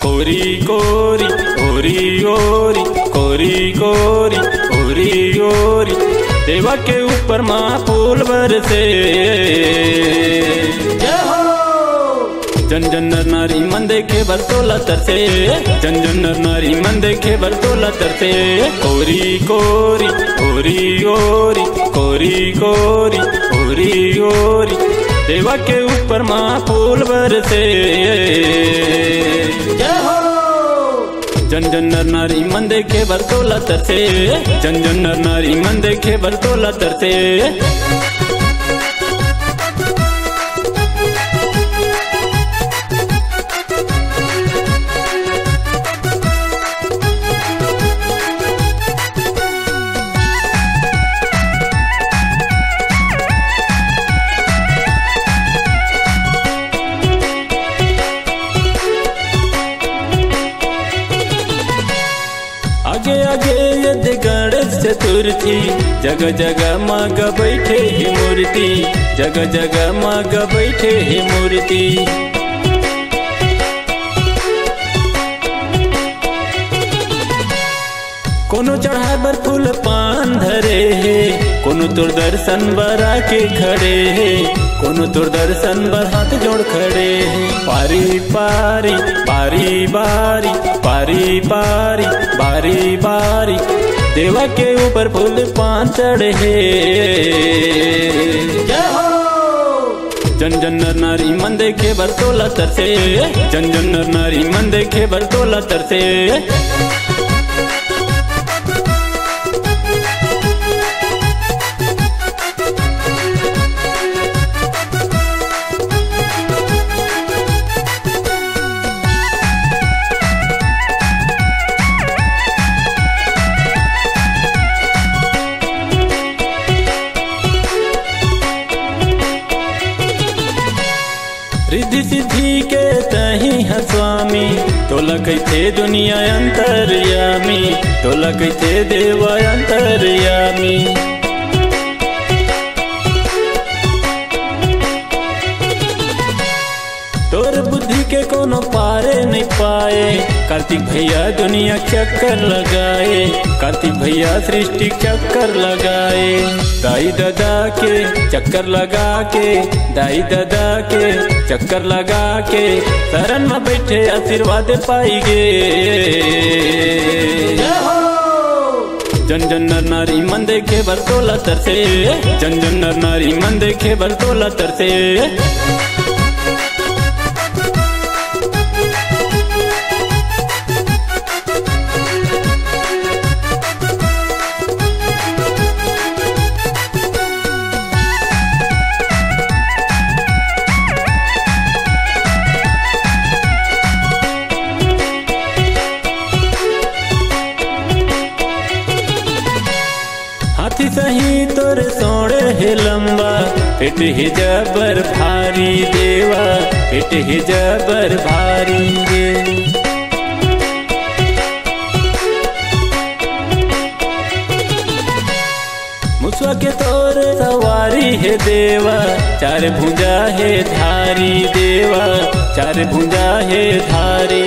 कोरी कोरी ओरी ओरी कोरी कोरी ओरी ओरी देवा के ऊपर माँ फूल बरसे। जन जन नर नारी मन देखे बर तोला तरसे, जन जन नर नारी मन देखे बर तोला तरसे। कोरी कोरी ओरी ओरी कोरी कोरी ओरी ओरी देवा के ऊपर माँ फूल बरसे। जन जन नर नारी मन देखे बर तोला तरसे, जन जन नर नारी मन देखे बर तोला तरसे। आगे आगे यदि गणेश चतुर्थी, जगह जगह माग बैठे ही मूर्ति, जगह जगह माग बैठे ही मूर्ति। कोनो चढ़ाए बर फूल पान धरे है, कोनो तोर दर्शन बरा के खड़े है, कोनो तोर दर्शन बर हाथ जोड़ खड़े है। पारी पारी पारी बारी पारी पारी बारी बारी देवा के ऊपर फूल पान चढ़े है। जन जन नर नारी मन देखे बर तोला तरसे, जन जन नर नारी मन देखे बर तोला तरसे। रिद्धि सिद्धि के तही है स्वामी, तोला कैथे दुनिया अंतर्यामी, तोला कैथे देवा अंतर्यामी। तोर बुद्धि के कोनो पारे नहीं पाए, कार्तिक भैया दुनिया चक्कर लगाए, कार्तिक भैया सृष्टि चक्कर लगाए। दाई दादा के चक्कर लगा के, दाई दादा के चक्कर लगा के शरण में बैठे आशीर्वाद पाएंगे। जन जन नर नारी मन देखे बर तोला तरसे, जन जन नर नारी मन देखे बर तोला तरसे। हाथी सही तोर सोड़े है लंबा, पेट ही जबर भारी देवा, पेट ही जबर भारी रे। मुसवा के तोर सवारी है देवा, चार भुजा है धारी देवा, चार भुजा है धारी।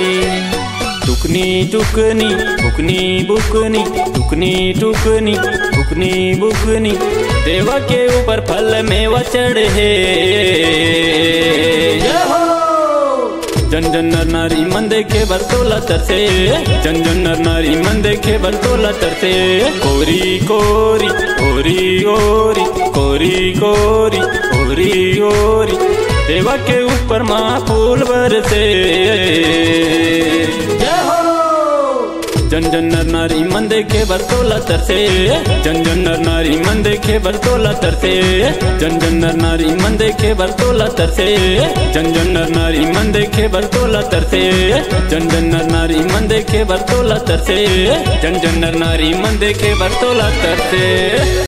टुकनी टुकनी बुकनी बुकनी टुकनी टुकनी बुकनी बुकनी देवा के ऊपर फल मेवा चढ़े। जन जन नर नारी मन देखे बर तोला तरसे, जन जन नर नारी मन देखे बर तोला तरसे। कोरी कोरी ओरी ओरी कोरी कोरी ओरी ओरी देवा के ऊपर माँ फूल बरसे। जन जन नर नारी मन देखे बर तोला तरसे, जन जन नर नारी मन देखे बर तोला तरसे। जन जन नर नारी मन देखे बर तोला तरसे, जन जन नर नारी मन देखे बर तोला तरसे। जन जन नर नारी मन देखे बर तोला तरसे, जन जन नर नारी मन देखे बर तोला तरसे।